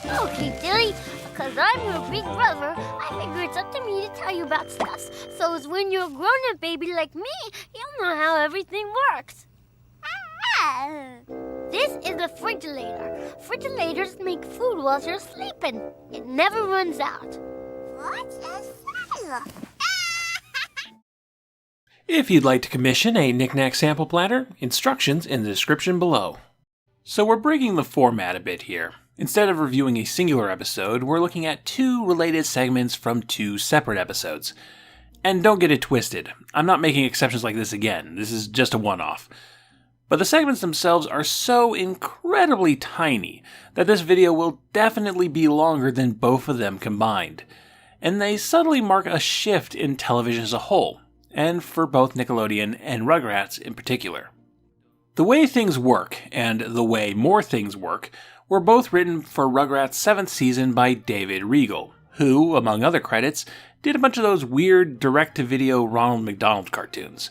Okay, Dilly, because I'm your big brother, I figure it's up to me to tell you about stuff. So as when you're a grown-up baby like me, you'll know how everything works. This is a frigidator. Frigidators make food while you're sleeping. It never runs out. What's a If you'd like to commission a Knick-Knack sample platter, instructions in the description below. So we're breaking the format a bit here. Instead of reviewing a singular episode, we're looking at two related segments from two separate episodes. And don't get it twisted, I'm not making exceptions like this again, this is just a one-off. But the segments themselves are so incredibly tiny that this video will definitely be longer than both of them combined. And they subtly mark a shift in television as a whole, and for both Nickelodeon and Rugrats in particular. The Way Things Work and The Way More Things Work were both written for Rugrats' 7th season by David Riegel, who, among other credits, did a bunch of those weird direct-to-video Ronald McDonald cartoons.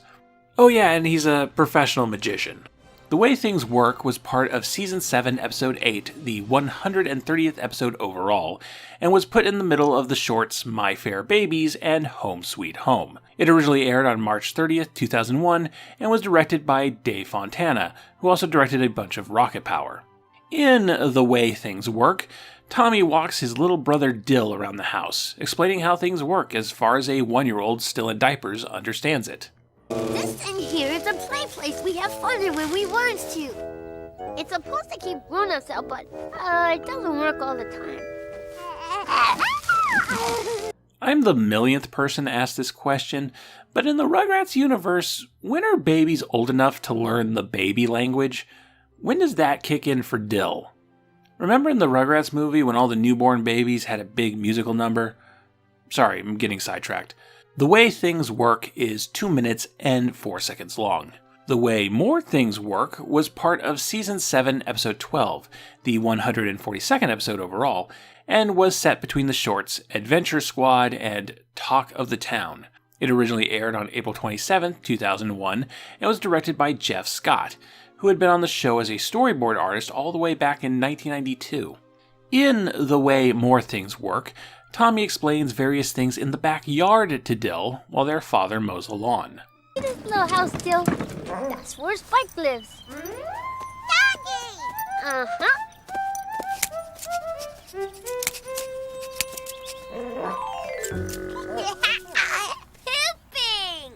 Oh yeah, and he's a professional magician. The Way Things Work was part of Season 7, Episode 8, the 130th episode overall, and was put in the middle of the shorts My Fair Babies and Home Sweet Home. It originally aired on March 30th, 2001, and was directed by Dave Fontana, who also directed a bunch of Rocket Power. In The Way Things Work, Tommy walks his little brother Dill around the house, explaining how things work as far as a 1-year-old still in diapers understands it. This thing here is a play place we have fun in when we want to. It's supposed to keep grown-ups out, but it doesn't work all the time. I'm the millionth person to ask this question, but in the Rugrats universe, when are babies old enough to learn the baby language? When does that kick in for Dill? Remember in the Rugrats movie when all the newborn babies had a big musical number? Sorry, I'm getting sidetracked. The Way Things Work is 2 minutes and 4 seconds long. The Way More Things Work was part of Season 7, Episode 12, the 142nd episode overall, and was set between the shorts Adventure Squad and Talk of the Town. It originally aired on April 27, 2001, and was directed by Jeff Scott, who had been on the show as a storyboard artist all the way back in 1992. In The Way More Things Work, Tommy explains various things in the backyard to Dill while their father mows the lawn. This little house, Dill. That's where Spike lives. Doggy! Uh-huh. Pooping!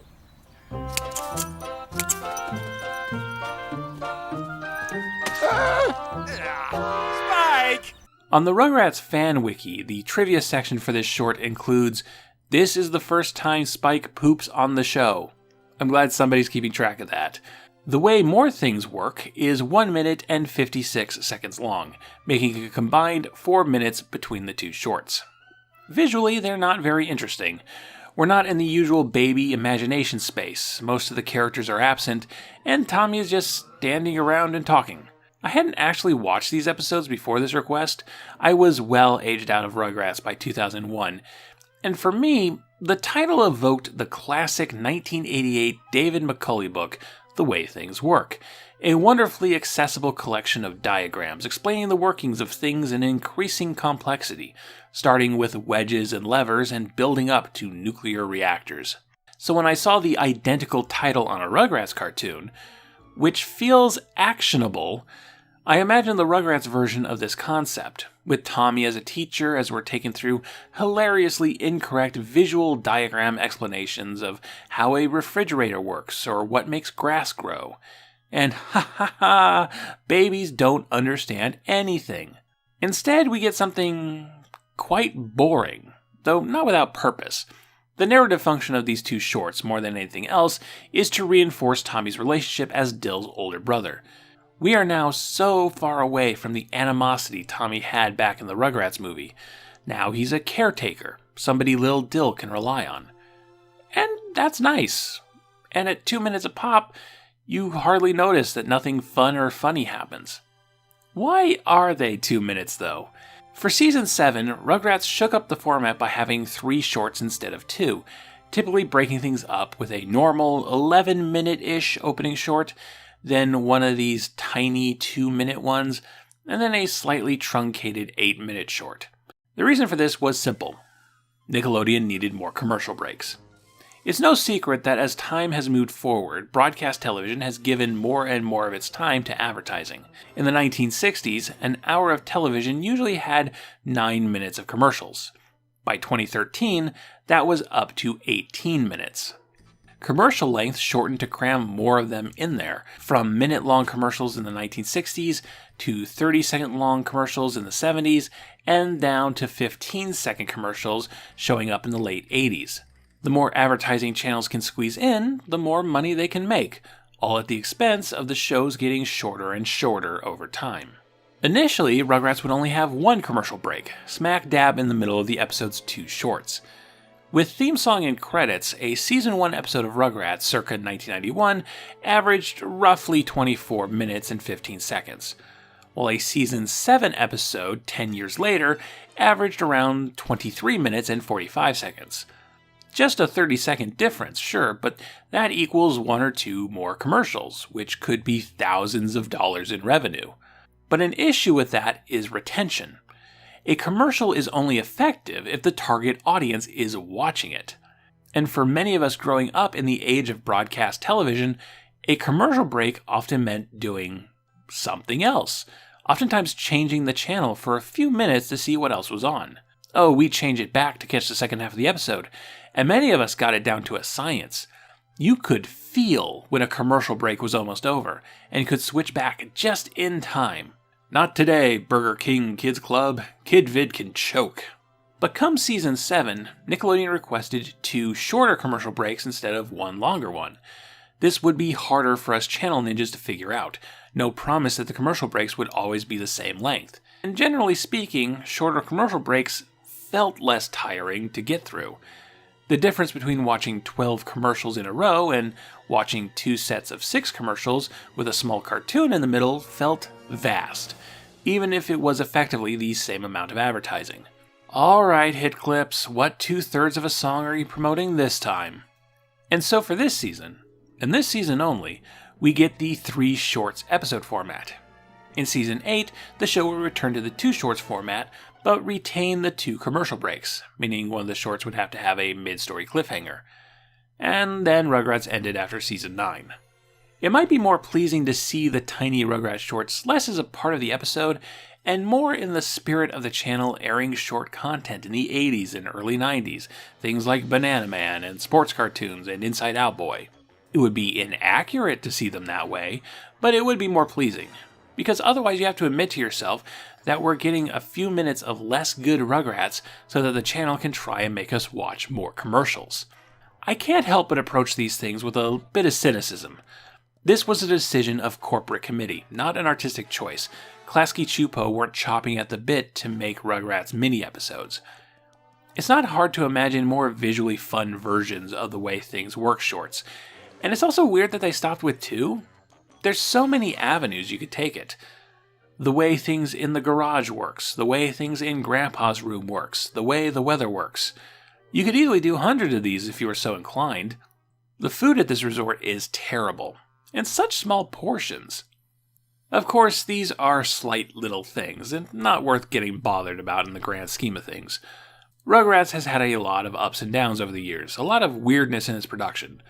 Spike! On the Rugrats fan wiki, the trivia section for this short includes, "This is the first time Spike poops on the show." I'm glad somebody's keeping track of that. The Way More Things Work is 1 minute and 56 seconds long, making a combined 4 minutes between the two shorts. Visually, they're not very interesting. We're not in the usual baby imagination space, most of the characters are absent, and Tommy is just standing around and talking. I hadn't actually watched these episodes before this request. I was well aged out of Rugrats by 2001, and for me, the title evoked the classic 1988 David McCulley book, The Way Things Work, a wonderfully accessible collection of diagrams explaining the workings of things in increasing complexity, starting with wedges and levers and building up to nuclear reactors. So when I saw the identical title on a Rugrats cartoon, which feels actionable, I imagined the Rugrats version of this concept, with Tommy as a teacher as we're taken through hilariously incorrect visual diagram explanations of how a refrigerator works or what makes grass grow. And babies don't understand anything. Instead, we get something quite boring, though not without purpose. The narrative function of these two shorts, more than anything else, is to reinforce Tommy's relationship as Dill's older brother. We are now so far away from the animosity Tommy had back in the Rugrats movie. Now he's a caretaker, somebody Lil Dill can rely on. And that's nice. And at 2 minutes a pop, you hardly notice that nothing fun or funny happens. Why are they 2 minutes though? For Season 7, Rugrats shook up the format by having 3 shorts instead of 2, typically breaking things up with a normal 11-minute-ish opening short, then one of these tiny 2-minute ones, and then a slightly truncated 8-minute short. The reason for this was simple. Nickelodeon needed more commercial breaks. It's no secret that as time has moved forward, broadcast television has given more and more of its time to advertising. In the 1960s, an hour of television usually had 9 minutes of commercials. By 2013, that was up to 18 minutes. Commercial length shortened to cram more of them in there, from minute-long commercials in the 1960s to 30-second long commercials in the 70s, and down to 15-second commercials showing up in the late 80s. The more advertising channels can squeeze in, the more money they can make, all at the expense of the shows getting shorter and shorter over time. Initially, Rugrats would only have one commercial break, smack dab in the middle of the episode's 2 shorts. With theme song and credits, a Season 1 episode of Rugrats, circa 1991, averaged roughly 24 minutes and 15 seconds, while a Season 7 episode, 10 years later, averaged around 23 minutes and 45 seconds. Just a 30-second difference, sure, but that equals 1 or 2 more commercials, which could be thousands of dollars in revenue. But an issue with that is retention. A commercial is only effective if the target audience is watching it. And for many of us growing up in the age of broadcast television, a commercial break often meant doing something else, oftentimes changing the channel for a few minutes to see what else was on. Oh, we change it back to catch the second half of the episode, and many of us got it down to a science. You could feel when a commercial break was almost over, and could switch back just in time. Not today, Burger King Kids Club. KidVid can choke. But come Season 7, Nickelodeon requested 2 shorter commercial breaks instead of 1 longer one. This would be harder for us channel ninjas to figure out. No promise that the commercial breaks would always be the same length. And generally speaking, shorter commercial breaks felt less tiring to get through. The difference between watching 12 commercials in a row and watching 2 sets of 6 commercials with a small cartoon in the middle felt vast, even if it was effectively the same amount of advertising. Alright, Hit Clips, what 2/3 of a song are you promoting this time? And so for this season, and this season only, we get the 3 shorts episode format. In Season 8, the show will return to the 2 shorts format, but retain the 2 commercial breaks, meaning one of the shorts would have to have a mid-story cliffhanger. And then Rugrats ended after Season 9. It might be more pleasing to see the tiny Rugrats shorts less as a part of the episode, and more in the spirit of the channel airing short content in the 80s and early 90s, things like Banana Man and sports cartoons and Inside Out Boy. It would be inaccurate to see them that way, but it would be more pleasing, because otherwise you have to admit to yourself that we're getting a few minutes of less good Rugrats so that the channel can try and make us watch more commercials. I can't help but approach these things with a bit of cynicism. This was a decision of corporate committee, not an artistic choice. Klasky Chupo weren't chopping at the bit to make Rugrats mini-episodes. It's not hard to imagine more visually fun versions of the way things work shorts, and it's also weird that they stopped with 2. There's so many avenues you could take it. The way things in the garage works, the way things in Grandpa's room works, the way the weather works. You could easily do hundreds of these if you were so inclined. The food at this resort is terrible, and such small portions. Of course, these are slight little things, and not worth getting bothered about in the grand scheme of things. Rugrats has had a lot of ups and downs over the years, a lot of weirdness in its production.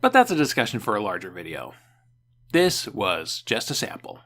But that's a discussion for a larger video. This was just a sample.